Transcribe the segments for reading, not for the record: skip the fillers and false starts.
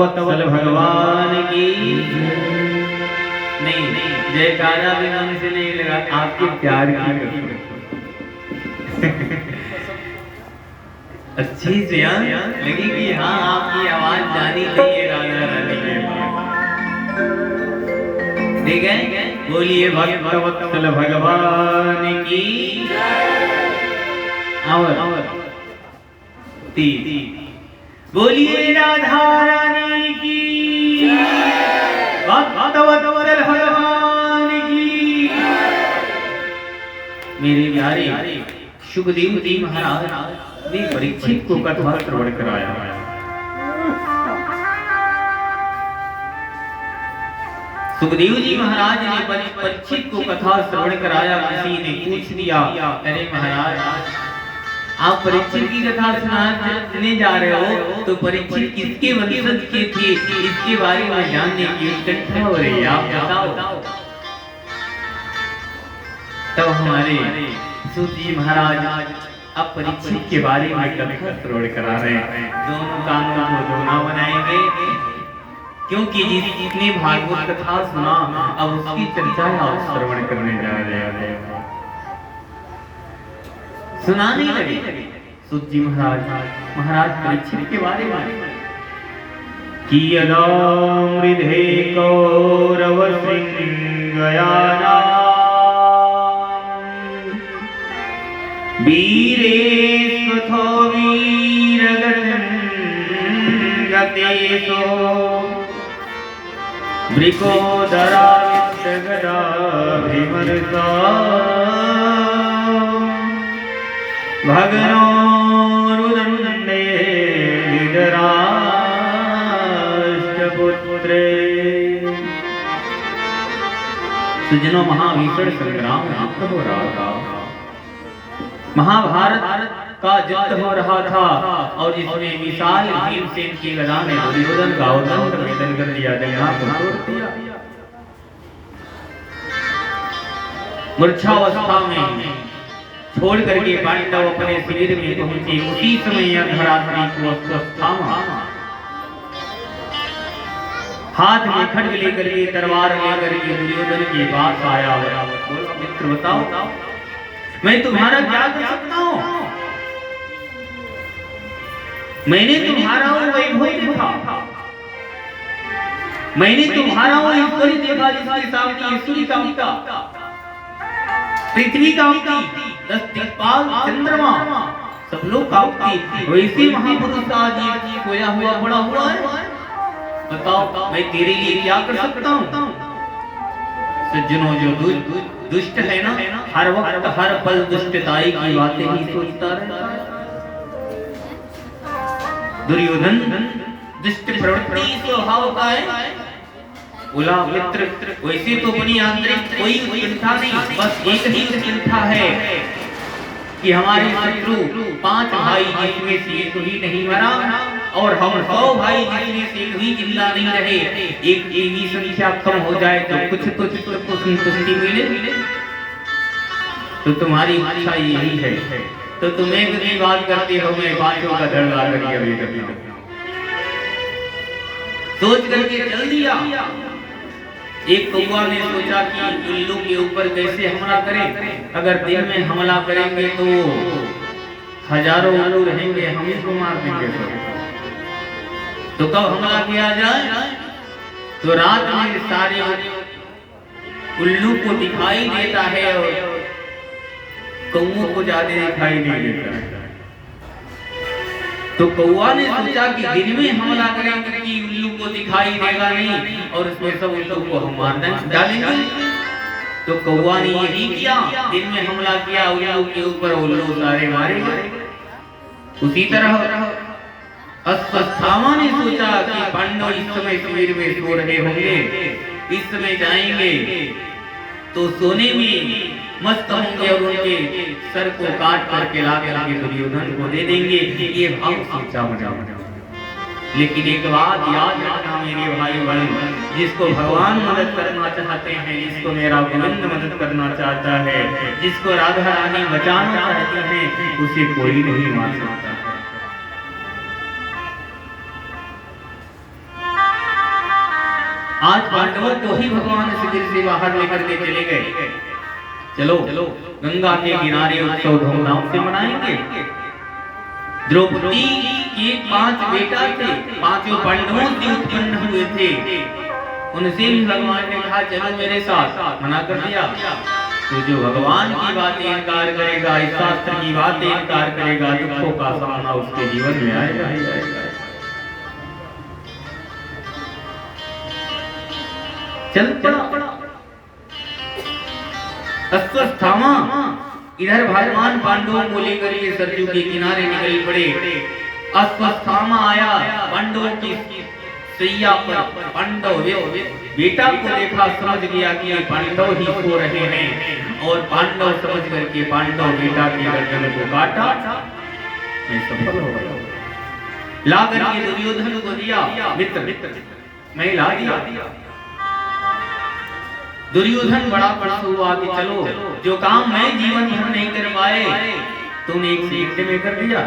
भक्तवत्सल भगवान की। नहीं जयकारा भी मन से नहीं लगा, आपके प्यार की अच्छी से लगी कि हाँ आपकी आवाज जानी चाहिए राधा रानी के पास। ठीक है, बोलिए भक्तवत्सल भगवान की। और बोलिए राधा रानी की, भक्तवत्सल भगवान की। मेरे प्यारे सुखदेव जी महाराज ने परीक्षित को कथा श्रवण कराया। सुखदेव जी महाराज ने परीक्षित को कथा श्रवण कराया। किसी ने पूछ दिया, अरे महाराज आप परीक्षित की कथा सुनाने जा रहे हो, तो परीक्षित किसके वंशज के थे, इसके बारे में जानने की उत्कंठा हो रही है, आप बताओ। तब हमारे सूत जी महाराज अब परीक्षित के बारे में कथा श्रवण करा रहे हैं। दोनों कानों को दोना बनाएंगे, क्योंकि जिसने भागवत कथा सुना अब उसकी चर्चा आप श्रवण करने जा रहे हैं। सुनाने लगे सूत जी महाराज परीक्षित के बारे में कि यदा मृधे कौरव सिंहयाना वीरे स्वथो वीरगतेसो वृकोदरा विद्गदा भीमरसा भगनो रुदंडे धृतराष्ट्रपुत्रे। सुजनों महाभीषण संग्राम युद्ध हो रहा था, महाभारत का युद्ध हो रहा था, और इसमें विशाल भीमसेन की गदा ने दुर्योधन का उदंड भेदन कर दिया, जंगा को तोड़ दिया। मूर्छावस्था में छोड़ करके पांडव अपने शिविर में पहुंचे। उसी समय धराधरी को थामा, हाथ में खड्ग लेकर के तलवार लेकर के दुर्योधन के पास आया। मित्र बताओ मैं तुम्हारा क्या कर सकता हूं? मैंने तुम्हारा वैभव देखा, मैंने तुम्हारा ईश्वरी देखा, जिसके सामने ईश्वरी का पिता, पृथ्वी का पिता, दस दिक्पाल चंद्रमा सब लोग कांपती, वैसे महापुरुष आज सोया हुआ बड़ा हुआ है। बताओ मैं तेरे लिए क्या कर सकता हूँ? सज्जनों, जो दुष्ट है ना, हर वक्त हर पल दुष्टताई की बातें ही सोचता रहता है। दुर्योधन दुष्ट प्रवृत्ति स्वभाव का है। बोला मित्र वैसे तो अपनी आंतरिक कोई चिंता नहीं, बस एक ही चिंता है कि हमारे शत्रु 5 भाई जिसमें से एक ही नहीं मरा, और हम 100 भाई जिसमें से एक भी जिंदा नहीं रहे, एक की संख्या कम हो जाए तो कुछ तो चित्र को संतुष्टि मिले। तो तुम्हारी इच्छा यही है, तो तुम्हें कितनी बात करते हो, मैं बातों का धड़ ला करके अभी करता हूं। सोच करके चल दिया। एक कौवा ने सोचा कि उल्लू के ऊपर कैसे हमला करें, अगर दिन में हमला करेंगे तो हजारों उल्लू रहेंगे, हम इसको मार देंगे। तो कब हमला किया जाए? तो रात में सारे उल्लू को दिखाई देता है और कौओं को ज्यादा दिखाई नहीं देता है। तो कौवा ने सोचा कि दिन में हमला करेंगे कि उल्लू को दिखाई देगा नहीं, और उसमें सब उल्लू को हम मार डालेंगे। तो कौवा ने यही किया, दिन में हमला किया, उल्लू के ऊपर उल्लू सारे मारे गए। उसी तरह अश्वत्थामा ने सोचा कि पांडव इस समय शिविर में सो रहे होंगे, इस समय जाएंगे तो सोने में मस्त होंगे और उनके सर को काट करके ला करके दुर्योधन को दे देंगे। ये भाव सोचा मजा। लेकिन एक बात याद रखना मेरे भाई बहन, जिसको भगवान मदद करना चाहते हैं, जिसको मेरा गोविंद मदद करना चाहता है, जिसको राधा रानी बचाना चाहती हैं, उसे कोई नहीं मार सकता। आज पांडवों को ही भगवान शिविर से बाहर लेकर के चले गए। चलो गंगा के किनारे उत्सव धूमधाम से मनाएंगे। द्रौपदी के 5 बेटा थे, 5 पांडवों से उत्पन्न हुए थे। उनसे भी भगवान ने कहा चलो मेरे साथ, मना कर दिया। तो जो भगवान की बातें इनकार करेगा, इस शास्त्र की बातें इनकार करेगा, दुखों का सामना उसके जीवन में आएगा। चल पड़ा अश्वत्थामा इधर भगवान पांडवों को लेकर के सरयू के किनारे निकल पड़े। अश्वत्थामा आया पांडवों की सैया पर। पांडव बेटा को देखा, समझ गया कि पांडव ही सो रहे हैं, और पांडव समझ करके पांडव बेटा की गर्दन को काटा। मैं सफल हो गया। ला करके दुर्योधन को दिया, मित्र मैं ला दिया। दुर्योधन बड़ा प्रसन्न हुआ कि चलो जो काम मैं जीवन भर नहीं कर पाए तूने एक सेकंड में कर दिया।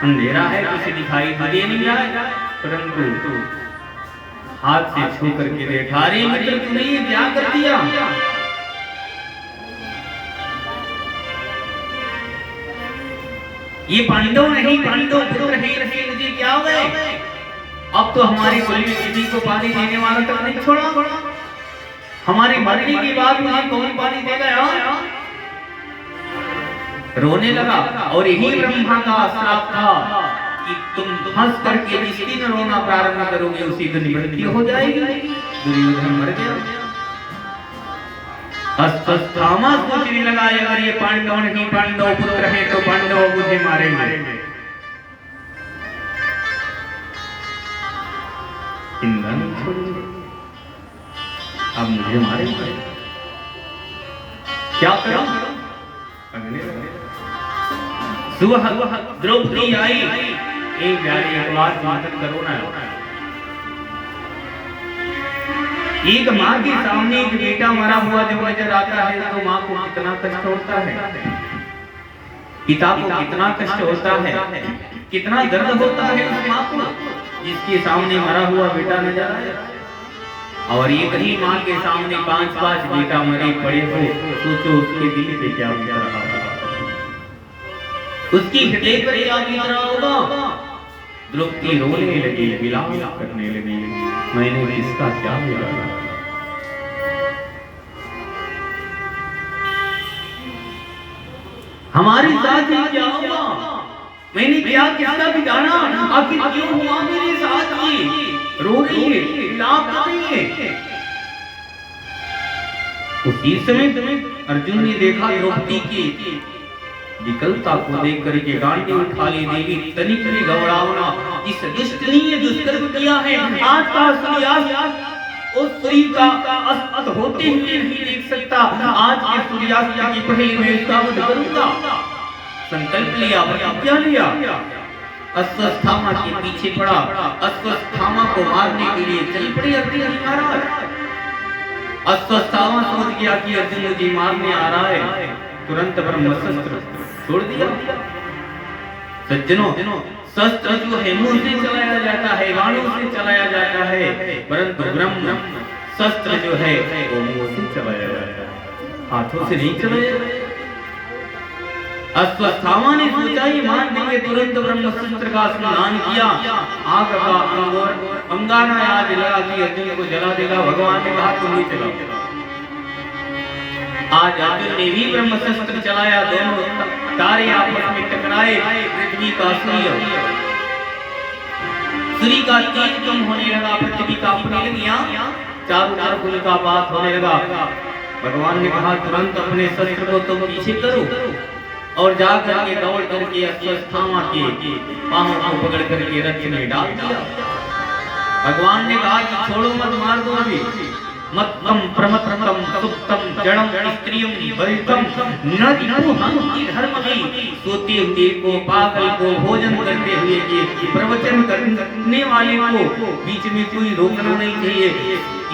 अंधेरा है, कुछ दिखाई दे नहीं रहा है, परंतु हाथ से छू करके देखा, अरे मित्र तूने ये क्या कर दिया। ये पांडव नहीं, पांडव पुत्र ही रहे, मुझे क्या हो गए। अब तो हमारे कुल में किसी को पानी देने वाला तक नहीं छोड़ा। हमारी मरने के बाद मुझे कौन पानी देगा यार। रोने लगा, और यही ब्रह्मा का श्राप था कि तुम हंस करके जिस दिन रोना प्रारंभ करोगे उसी दिन मृत्यु हो जाएगी। दुर्योधन मर गया। अश्वत्थामा सोचने लगा अगर ये पांडव नहीं पांडव पुत्र है तो पांडव मुझे मारेंगे। इंद्र अब मुझे मारेंगे, क्या करूं। सुबह द्रौपदी आई, एक प्यारी आवाज चिंतन करो ना। एक माँ के सामने एक बेटा मरा हुआ जब नजर आता है तो माँ को कितना कष्ट होता है, पिता को कितना कष्ट होता है, कितना दर्द होता है उस माँ को जिसके सामने मरा हुआ बेटा नजर आया। और ये कहीं माँ के सामने 5-5 बेटा मरे पड़े हो, सोचो उसके दिल पे क्या बीत रहा होगा, उसकी हृदय पर क्या बीत रहा होगा। द्रौपदी रोने लगी, विलाप करने लगी, मैंने किसका क्या बिगाड़ा। हमारे साथ ही क्या हुआ, मैंने क्या किसका बिगाड़ा, आखिर क्यों हुआ मेरे साथ ये। रो रही है, विलाप कर रही है। उसी समय अर्जुन ने देखा द्रौपदी की विकलता को देख करके गांडी उठा ली। देवी तनिक भी घबरावना, इस दुष्टनी ने दुष्कर्म किया है। आज का सूर्यास्त उस शरीर का अस्त होते हुए नहीं देख सकता। आज के सूर्यास्त की पहले मैं उसका वध करूंगा। संकल्प लिया, प्रतिज्ञा लिया। अश्वत्थामा के पीछे पड़ा, अश्वत्थामा को मारने के लिए चल पड़े अर्जुन महाराज। अश्वत्थामा सोच गया कि अर्जुन मुझे मारने आ रहा है, तुरंत ब्रह्मास्त्र छोड़ दिया। सज्जनों, शस्त्र जो है मुंह से चलाया जाता है, बाणों से चलाया जाता है, परंतु ब्रह्म शस्त्र जो है वो मुंह से चलाया जाता है, हाथों से नहीं चलाया जाता। अश्वत्थामा ने सोचा ये मान देंगे, तुरंत ब्रह्मास्त्र का स्नान किया। आग का अंगारा याद लगा कि अर्जुन को जला देगा। भगवान ने कहा तुम नहीं चलाओ। आज अर्जुन ने भी ब्रह्मास्त्र चलाया, दोनों तारे आपस में टकराए। पृथ्वी का सूर्य का तेज कम होने लगा, पृथ्वी का अपने गया, चारों तरफ उनका बात होने लगा। भगवान ने कहा तुरंत अपने शस्त्र को तुम पीछे करो और जाकर के दौड़ करके अश्वत्थामा के पांवों को पकड़ करके रथ में डाल दिया। भगवान ने कहा कि छोड़ो मत, मार दो अभी। मत्तम प्रमत्तम सुप्तम जड़म स्त्रियम बलितम न दिनु हंति धर्महि। सोते हुए को, पागल को, भोजन करते हुए के, प्रवचन करने वाले को बीच में कोई रोकना नहीं चाहिए।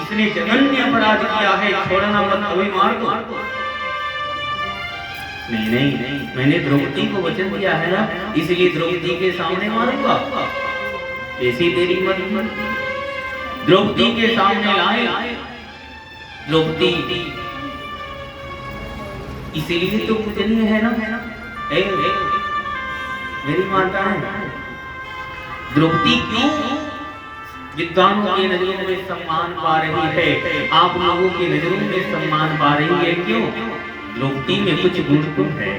इसने जघन्य अपराध किया है, छोड़ना मत, अभी मार दो। नहीं, मैंने द्रौपदी को वचन दिया है ना, इसलिए द्रौपदी के सामने मारूंगा, ऐसी तेरी मत। द्रौपदी के सामने लाए। द्रौपदी इसीलिए तो पूजनीय है ना। मेरी माता है। द्रौपदी क्यों विद्वानों की नजरों में सम्मान पा रही है, आप लोगों की नजरों में सम्मान पा रही है? क्यों? द्रौपदी में कुछ गुण तो है।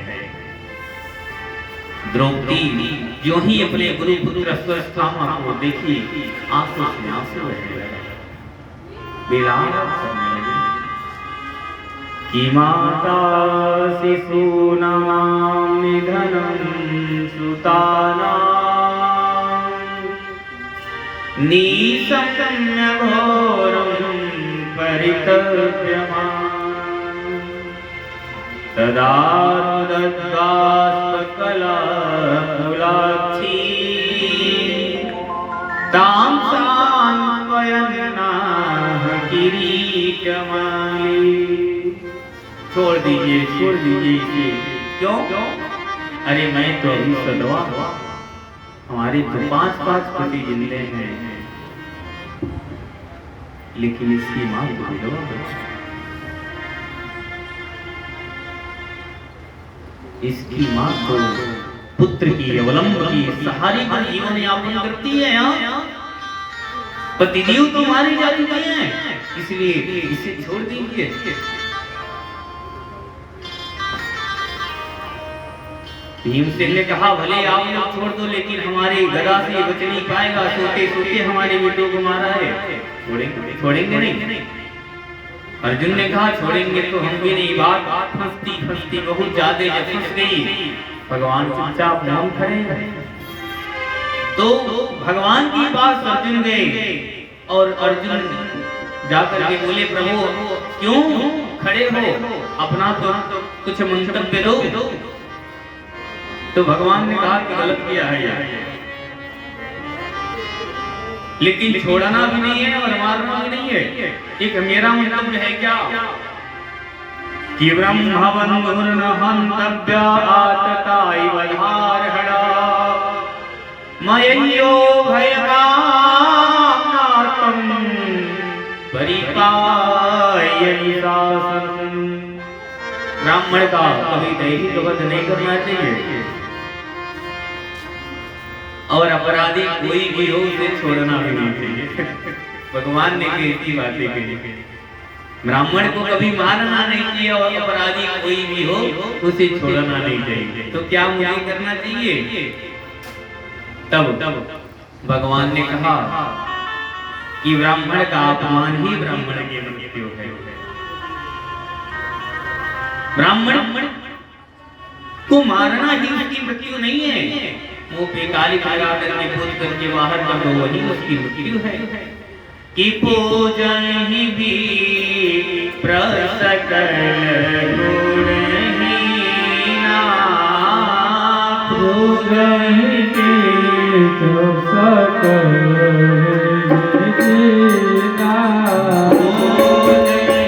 द्रौपदी जो ही अपने गुरु पुत्र अश्वत्थामा को देखी, आंसू से आंसू कि माता शिशूनां निधनं सुतानां निशम्य घोरं परितव्यमान् तदा रुदद्गास्पकलाकुलाक्षी तां सान्त्वयन्नाह किरीटमाली। छोड़ दीजिए इसे। क्यों? अरे मैं तो अभी सदवा, हमारे तो 5-5 पति जिंदे हैं, लेकिन इसकी मां तो विधवा है। इसकी मां तो पुत्र की अवलंब की सहारे का जीवन यापन करती है। पतिदेव तो मारी जाती है, इसलिए इसे छोड़ दीजिए। भीमसेन ने कहा भले आप लोग छोड़ दो, लेकिन हमारे गदा से ये बच नहीं पाएगा। सोते सोते हमारे बेटों को मारा है, छोड़ेंगे नहीं। अर्जुन ने कहा छोड़ेंगे तो हम भी नहीं। बात फंसती बहुत ज्यादा फंस गई। भगवान चुपचाप नाम खड़े। तो भगवान की पास अर्जुन गए और अर्जुन जाकर के बोले प्रभु क्यों खड़े हो, अपना तो कुछ मंतव्य दो। तो भगवान ने कहा कि गलत किया है यार, लेकिन छोड़ना भी नहीं है और मारना भी नहीं है। एक मेरा मंतव्य है क्या कि ब्रह्मवन्मुर्नहन्तव्या आतताइव धारहणा मय्यो भयकातम परिपाययि शासनम्। ब्राह्मण का कभी दैहिक वध नहीं करना चाहिए और अपराधी कोई भी हो उसे छोड़ना भी नहीं चाहिए। भगवान ने कैसी बातें कही। ब्राह्मण को कभी मारना नहीं चाहिए और अपराधी कोई भी हो उसे छोड़ना नहीं चाहिए। तो क्या मुझे करना चाहिए? तब भगवान ने कहा कि ब्राह्मण का अपमान ही ब्राह्मण की मृत्यु है। ब्राह्मण को मारना ही उसकी मृत्यु नहीं है। मुंह पे काली लगा करके पूज करके बाहर कर दो, वही उसकी मृत्यु है। कि पूजन ही भी प्रसकल गुणहीना, पूजन ही प्रसकल गुणहीना, पूजन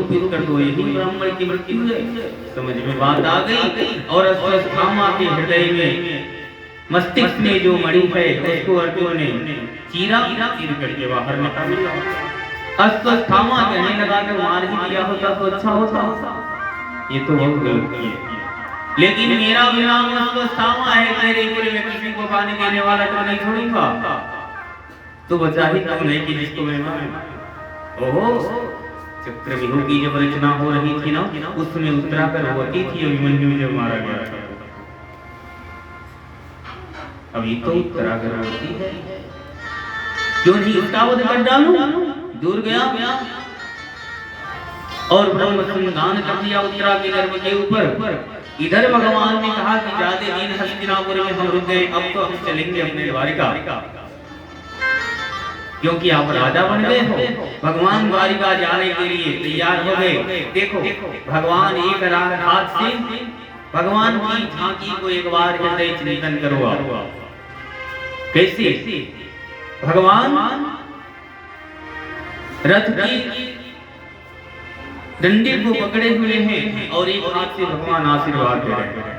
ही कर दो, यही ब्राह्मण की मृत्यु है। समझ में बात आ गई। और अश्वत्थामा के हृदय में मस्तिष्क में जो मणि है उसको अर्जुन ने चीर करके बाहर निकाल लिया। अश्वत्थामा कहने लगा कि मार ही दिया होता तो अच्छा होता। ये तो बहुत गलत किया, लेकिन मेरा विराम अश्वत्थामा है, तेरे पूरे में किसी को पानी देने वाला तो नहीं छोड़ूंगा। तो बचा ही क्यों नहीं कि जिसको मैं मारूं। ओहो, चक्रव्यूह की जब रचना हो रही थी ना, उसमें उत्तराकर होती थी अभिमन्यु जब मारा गया था। अभी तो उत्तरागर होती है, क्यों नहीं उसका वध कर डालूं। दूर गया और ब्रह्म संधान कर दिया उत्तरा के गर्भ के ऊपर। इधर भगवान ने कहा कि ज्यादा दिन हस्तिनापुर में हम रुक गए, अब तो हम चलेंगे अपने द्वारिका, क्योंकि आप राजा बन गए हो। भगवान द्वारिका जाने के लिए तैयार हो गए। देखो भगवान एक हाथ से भगवान की झांकी को एक बार हृदय चिंतन करो। कैसे भगवान रथ की डंडे को पकड़े हुए हैं और एक हाथ से भगवान आशीर्वाद दे रहे हैं।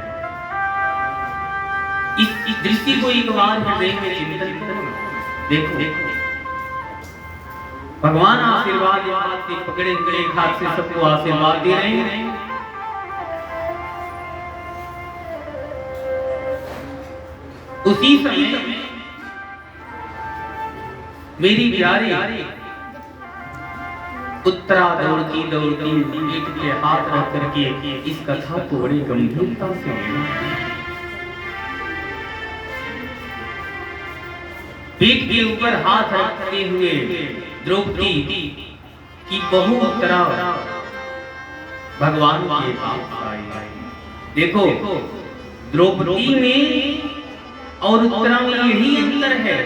इस दृष्टि को एक बार हृदय में चिंतन करो। देखो भगवान आशीर्वाद एक हाथ से पकड़े हुए, एक हाथ से सबको आशीर्वाद दे रहे हैं। उसी समय मेरी प्यारी उत्तरा दौड़ती पीठ पे हाथ रख करके इस कथा को बड़ी गंभीरता से लेना। पीठ के ऊपर हाथ रखते हुए द्रौपदी की बहू उत्तरा भगवान के पास आई। देखो द्रौपदी में और उत्तरा में यही अंतर है,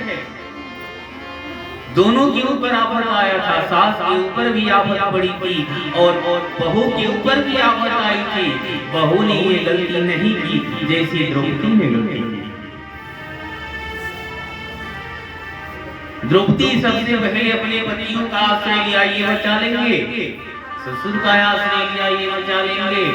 दोनों के ऊपर आफत आया था। सास के ऊपर भी आफत पड़ी थी और बहू के ऊपर भी आफत आई थी। बहू ने ये गलती नहीं की जैसी द्रौपदी ने गलती की। द्रौपदी सबसे पहले अपने पतियों का आश्रय लिया, ये बचा लेंगे। ससुर का आश्रय लिया, ये बचा लेंगे।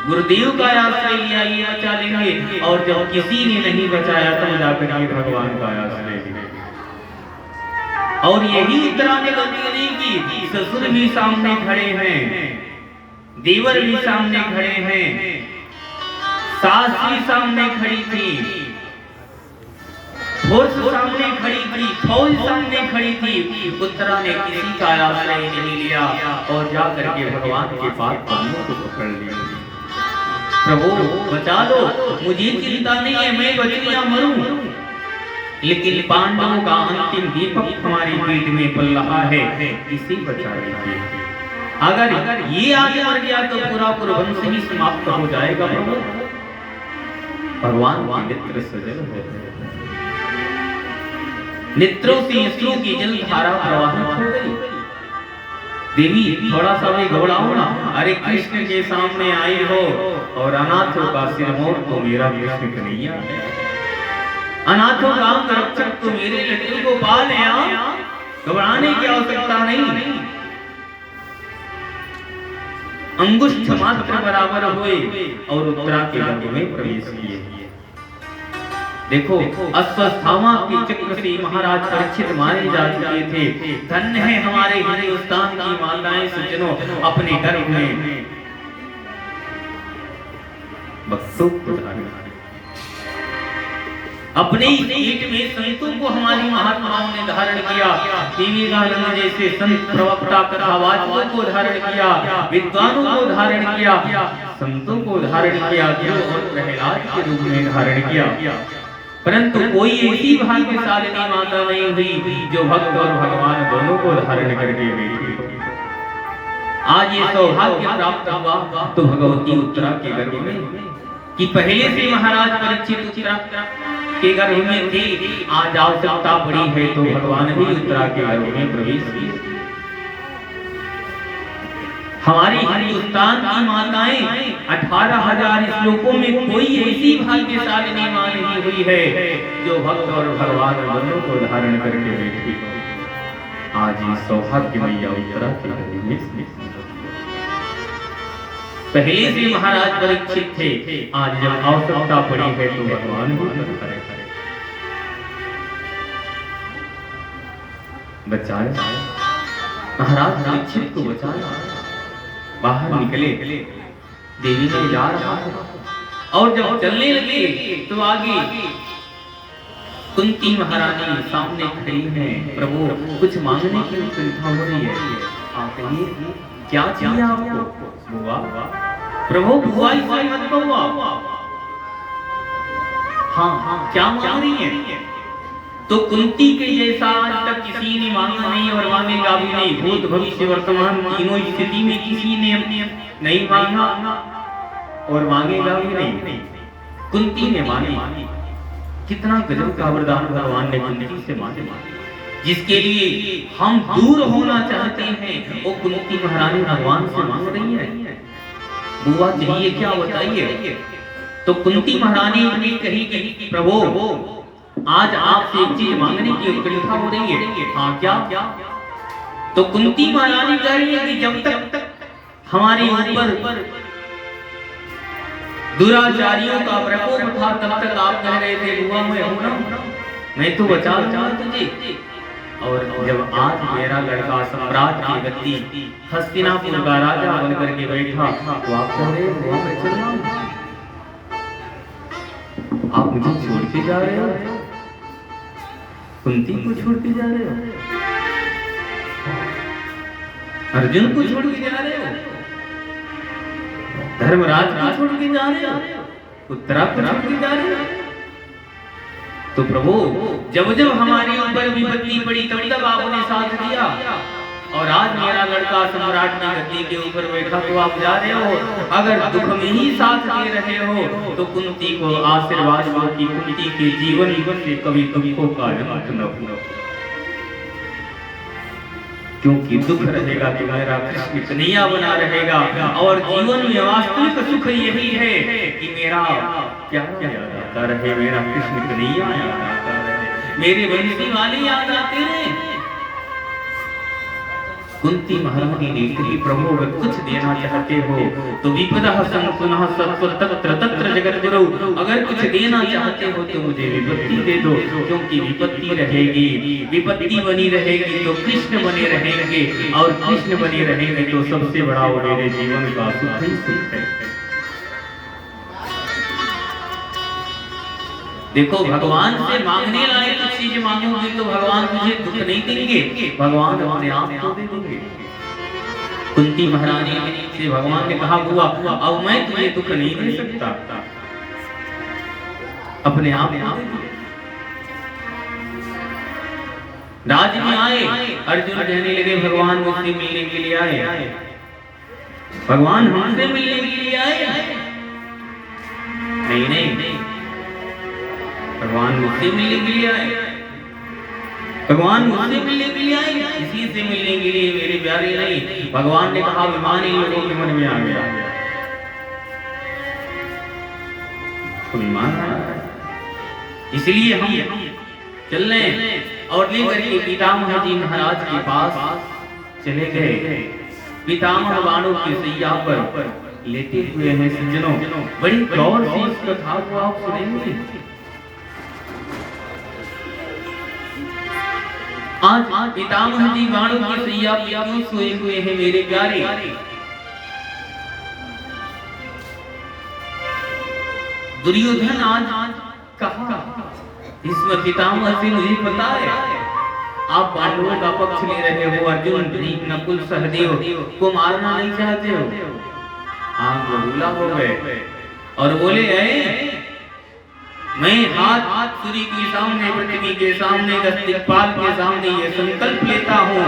गुरुदेव का आश्रय लिया, ये बचा लेंगे। और जब किसी ने नहीं बचाया तब जाकर के भगवान का आश्रय लिया। और यही उत्तरा ने गलती नहीं की। ससुर भी सामने खड़े हैं, देवर भी सामने खड़े हैं, सास भी सामने खड़ी थी, फौज सामने खड़ी थी, फौज सामने खड़ी थी। उत्तरा ने किसी का आश्रय नहीं लिया और जाकर के भगवान के पास पन्नों को पकड़ लिया। प्रभु बचा लो, मुझे चिंता नहीं है, मैं बचूं या मरूं, लेकिन पांडवों का अंतिम दीपक हमारी पीठ में पल रहा है, इसे बचा लीजिए। अगर ये आगे मर गया तो पूरा वंश ही समाप्त हो जाएगा। प्रभु भगवान के नेत्र सजल है, नेत्रों से अश्रु की जल धारा प्रवाहित हो गई। देवी थोड़ा सा भी घबराओ ना, अरे कृष्ण के सामने आई हो और अनाथों का सिरमौर तो मेरा कृष्ण कन्हैया है। अनाथों का रक्षक तो मेरे लड्डू को पाल है, घबराने की आवश्यकता नहीं। अंगुष्ठ मात्र बराबर हुए और उत्तरा के गर्भ में प्रवेश किए। देखो अश्वत्थामा के चक्र से महाराज परीक्षित मारे जा चुके थे। धन्य है हमारे हिंदुस्तान की माताएं सज्जनों, अपने गर्भ में बच्चों को अपने पेट में संतों को हमारी महात्माओं ने धारण किया। विवेकानंद जैसे संत प्रवक्ता कथावाचकों को धारण किया, विद्वानों को धारण किया, संतों को धारण किया, और प्रहलाद के रूप में धारण किया। परंतु कोई ऐसी भाग्यशालिनी माता नहीं हुई जो भक्त और भगवान दोनों को धारण करके बैठी। आज ये सौभाग्य प्राप्त हुआ तो भगवती उत्तरा के गर्भ में, कि पहले से महाराज परीक्षित उत्तरा के गर्भ में थे, आज आवश्यकता पड़ी है तो भगवान भी उत्तरा के गर्भ में प्रवेश किए। हमारी हिंदुस्तान की माताएं 18,000 श्लोकों में कोई ऐसी भाग्यशालिनी मां नहीं हुई है जो भक्त और भगवान दोनों को धारण करके बैठी। आज ये सौभाग्य मैया उत्तरा के गर्भ में पहले से महाराज परीक्षित थे, आज जब आवश्यकता पड़ी है तो भगवान भी बचाए। महाराज परीक्षित को बचाया, बाहर निकले, देवी ने जा रहा है और जब चलने लगे तो आगे कुंती महारानी सामने खड़ी है। प्रभु कुछ मांगने की चिंता हो रही है, आप कहिए क्या चाहिए आपको? बुआ प्रभु बुआ मत बुआ, हाँ क्या मांग रही है? तो कुंती के जैसा आज तक किसी ने मांगा नहीं और मांगेगा भी नहीं। भूत भविष्य वर्तमान तीनों स्थिति में किसी ने नहीं मांगा और मांगेगा भी नहीं। कुंती ने मांगी। कितना गजब का वरदान भगवान ने कुंती से मांगे। जिसके लिए हम दूर होना चाहते हैं वो कुंती महारानी भगवान से मांग रही है। बुआ चाहिए क्या बताइए? तो कुंती महारानी ने कही कि प्रभु आज आपसे एक चीज मांगने की उत्कंठा हो रही है। हाँ क्या? तो कुंती महारानी कह रही है कि जब तक हमारे ऊपर दुराचारियों का प्रकोप था तब तक आप कह रहे थे बुआ मैं हूं ना, मैं तो बचा तुझे। और जब आज मेरा लड़का सम्राट की गद्दी हस्तिनापुर का राजा बनकर के बैठा तो आप कह रहे हो मैं चल रहा हूं, आप मुझे छोड़ के जा रहे हो, कुंती को छोड़ के जा रहे हो, अर्जुन को छोड़ के जा रहे हो, धर्मराज को छोड़ के जा रहे हो, उत्तरा को छोड़ के जा रहे हो। तो प्रभु जब जब हमारे ऊपर विपत्ति पड़ी तब तब आपने साथ दिया और आज मेरा लड़का सम्राट की गद्दी के ऊपर बैठा तो आप जा रहे हो। अगर दुख में ही साथ दे रहे हो तो कुंती को आशीर्वाद दो कि कुंती के जीवन से कभी दुखों का अंत न हो, क्योंकि दुख रहेगा तो मेरा कृष्ण कन्हैया बना रहेगा। और जीवन में वास्तविक सुख यही है कि मेरा प्यारा याद आता रहे, मेरा कृष्ण कन्हैया याद आता रहे, मेरे बंसी वाले याद आते रहे। कुंती महारानी ने कही प्रभु अगर कुछ देना चाहते हो तो विपदा संपुनः सत्व तत्र तत्र जगद्गुरु, अगर कुछ देना चाहते हो तो मुझे विपत्ति दे दो, क्योंकि विपत्ति रहेगी, विपत्ति बनी रहेगी तो कृष्ण बने रहेंगे और कृष्ण बने रहेंगे तो सबसे बड़ा वो मेरे जीवन का सुख ही सुख है। देखो भगवान से मांगने लायक कुछ चीज मांगोगे तो भगवान तुझे दुख नहीं देंगे, भगवान अपने आप को दे देंगे। कुंती महारानी से भगवान ने कहा बुआ अब मैं तुझे दुख नहीं दे सकता, अपने आप राज में आए। अर्जुन कहने लगे भगवान मुझसे मिलने के लिए आए, भगवान हमसे मिलने के लिए आए। नहीं भगवान मुझसे मिलने के लिए आए, भगवान मुझसे मिलने के लिए आए, किसी से मिलने के लिए मेरे प्यारे नहीं। भगवान ने कहा विमान इन लोगों के मन में आ गया, तो विमान इसलिए हम चल रहे और लेकर के पितामह जी महाराज के पास चले गए। पितामह बाणों की सैया पर लेटे हुए हैं सज्जनों, बड़ी गौर से इस कथा को आप सुनेंगे। आज पितामह जी बाणों की सैया पर क्यों सोए हुए हैं मेरे प्यारे? दुर्योधन आज कहा इसमें पितामह से मुझे पता है आप पांडवों का पक्ष ले रहे हो, अर्जुन भीम नकुल सहदेव को मारना नहीं चाहते हो। आंख बबूला हो गए और बोले मैं हाथ सूर्य के सामने, पृथ्वी के सामने, दिक्पाल के सामने ये संकल्प लेता हूँ,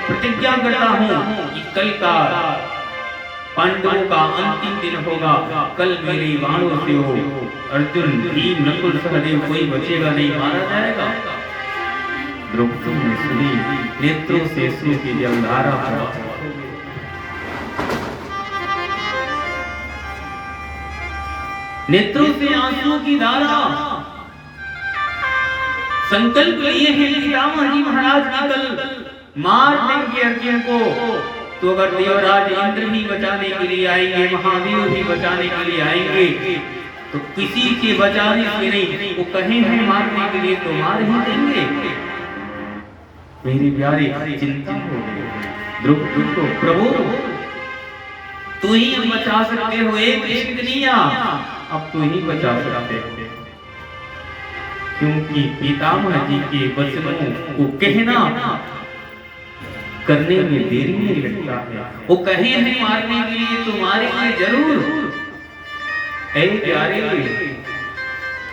प्रतिज्ञा करता हूँ कि कल का पांडवों का अंतिम दिन होगा, कल मेरे बाणों से हो अर्जुन भीम नकुल सहदेव कोई बचेगा नहीं, मारा जाएगा। द्रौपदी ने सुनी, नेत्रों से अश्रु की जलधारा नेत्रों से आंसू की धारा। संकल्प लिए हैं पितामह जी महाराज की कल मार देंगे अर्जुन को, तो अगर देवराज इंद्र भी बचाने के लिए आएंगे, महादेव भी बचाने के लिए आएंगे, तो किसी के बचाने से नहीं, वो कहे हैं मारने के लिए तो मार ही देंगे। मेरी प्यारी चिंता हो गई। द्रौपदी को, प्रभु तू ही बचा सकते हो, एक दुनिया अब तू ही बचा सकते हो, क्योंकि पितामह जी के वचनों को कहना करने में देरी नहीं लगता है। वो कहे हैं मारने के लिए तो मारेंगे जरूर। ऐ प्यारे,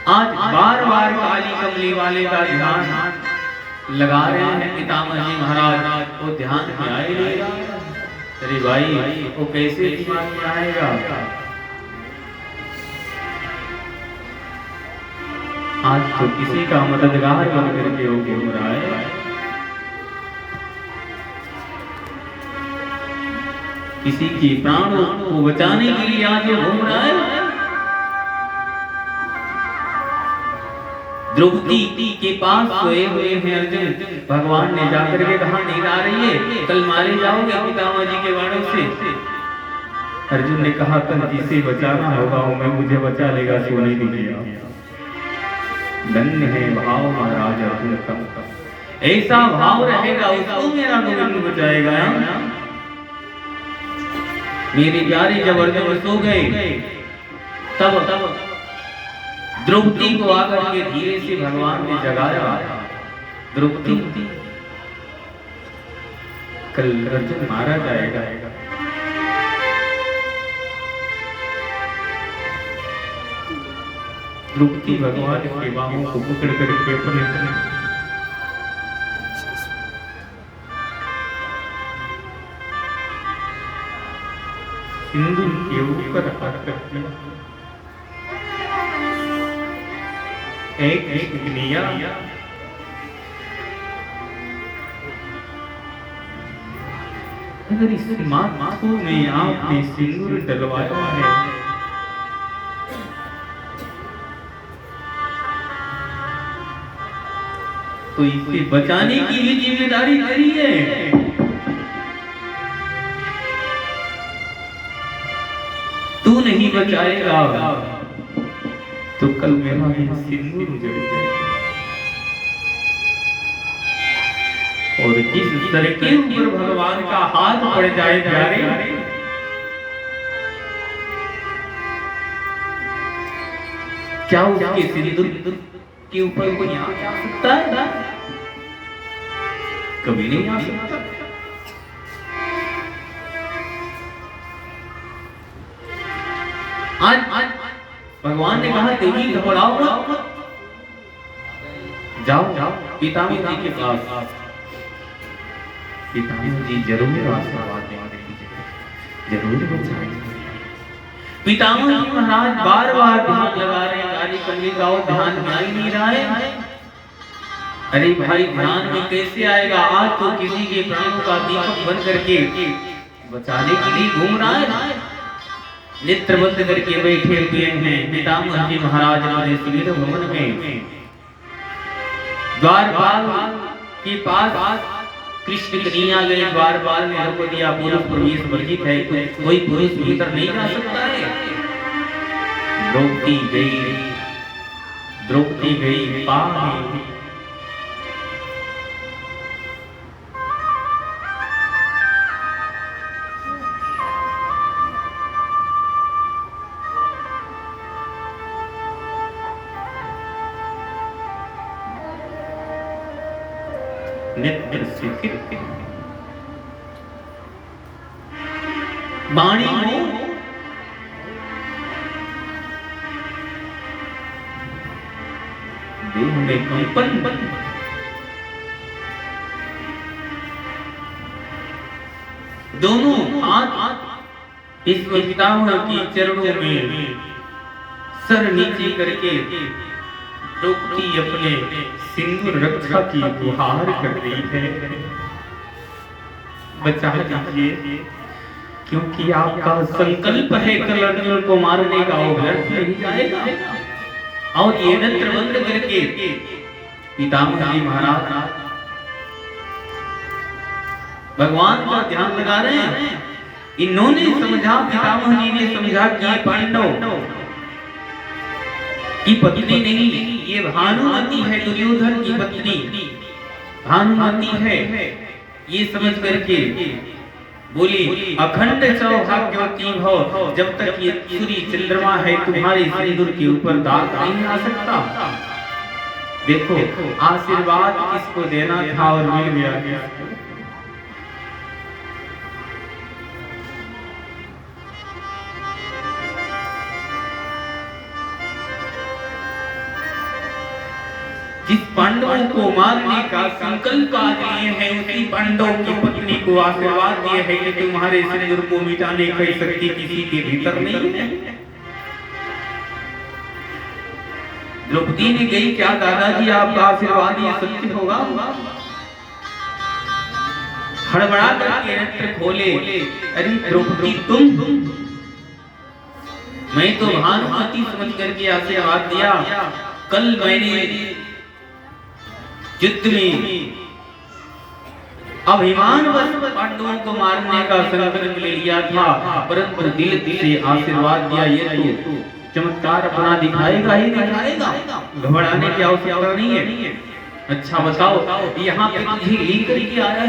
आज बार बार काली कमली वाले का ध्यान लगा रहे हैं पितामह जी महाराज, वो ध्यान में आए नहीं। अरे भाई वो कैसे दिमाग में आएगा? आज तो किसी का मददगार बन करके वो घूम रहा है, किसी के प्राणों को बचाने के लिए आज घूम रहा है। द्रौपदी के पास सोए हुए हैं अर्जुन। भगवान ने जाकर के कहा नींद आ रही है, कल मारे जाओगे पितामह जी के बाणों से। अर्जुन ने कहा कल जिसे बचाना होगा वो मैं मुझे बचा लेगा, सो नहीं दिखेगा। धन्य है भाव महाराज अर्जुन का, ऐसा भाव रहेगा उसको मेरा गोविंद बचाएगा। मेरे प्यारे जब अर्जुन सो गए तब द्रौपदी को आकर के धीरे से भगवान ने जगाया। द्रौपदी कल अर्जुन मारा जाएगा। द्रौपदी भगवान के बाहों को पकड़ करके अपने सिंदूर के ऊपर हाथ रखी, एक दुनिया अगर इस माथों में आपने सिंदूर डलवाया है तो इसे बचाने की भी जिम्मेदारी तेरी है। तू नहीं बचाएगा तो कल मेरा सिंदूर उजड़ जाएगा। और जिस तरह के ऊपर भगवान का हाथ पड़ जाए प्यारे, क्या उसके सिंदूर के ऊपर कोई आ सकता है? कभी नहीं आ सकता। आज भगवान ने कहा तेजी घबराओ मत, जाओ पितामह जी के पास, पितामह जी जरूर आशीर्वाद देंगे, जरूर बचाएंगे। पितामह जी महाराज बार बार ध्यान लगा रहे हैं, काली कमली का वो ध्यान में आ ही नहीं रहा है। अरे भाई ध्यान में कैसे आएगा? आज तो किसी के प्राणों का दीपक बन करके बचाने के लिए घूम रहा है। नेत्र बंद करके बैठे हुए हैं पितामह जी महाराज हमारे सुनील भवन में। द्वारपाल के पास कृष्ण कन्हैया गए, द्वारपाल ने रोक दिया, पुरुष प्रवेश वर्जित है, कोई पुरुष भीतर नहीं जा सकता है। द्रौपदी गई पार। नेत्र से वाणी हो देह में कंपन, दोनों हाथ इस पितामह के चरणों में सर नीचे करके द्रौपदी अपने सिंदूर रक्षा की गुहार कर रही है। बचा दीजिए, क्योंकि आपका संकल्प है कल अर्जुन को मारने का, वो व्यर्थ नहीं जाएगा। और ये नेत्र बंद करके पितामह जी महाराज भगवान का ध्यान लगा रहे हैं। इन्होंने समझा, पितामह जी ने समझा कि पांडव की पत्नी नहीं, ये भानुमति है, दुर्योधन की पत्नी भानुमति है। ये समझ करके बोली अखंड सौभाग्यवती हो, जब तक ये सूर्य चंद्रमा है तुम्हारे सिंदूर के ऊपर दाग नहीं आ सकता। देखो आशीर्वाद किसको देना था और मिल गया। जिस पांडवों को मारने का संकल्प आज लिए है, उसी पांडव की पत्नी को आशीर्वाद दिए है कि तुम्हारे सिंदूर को मिटाने की शक्ति किसी के भीतर नहीं है। द्रौपदी ने कही क्या दादाजी आपका आशीर्वाद ये सत्य होगा? हड़बड़ा करके नेत्र खोले, अरे द्रौपदी तुम, मैं तो भानुमति समझ करके आशीर्वाद दिया। कल मैंने युद्ध में अभिमानवश पांडवों को मारने का संकल्प ले लिया था, परंतु दिल से आशीर्वाद दिया। ये तो चमत्कार अपना दिखाएगा ही दिखाएगा, घबराने की आवश्यकता नहीं है। अच्छा बताओ, यहाँ पे तुझे लेकर के आया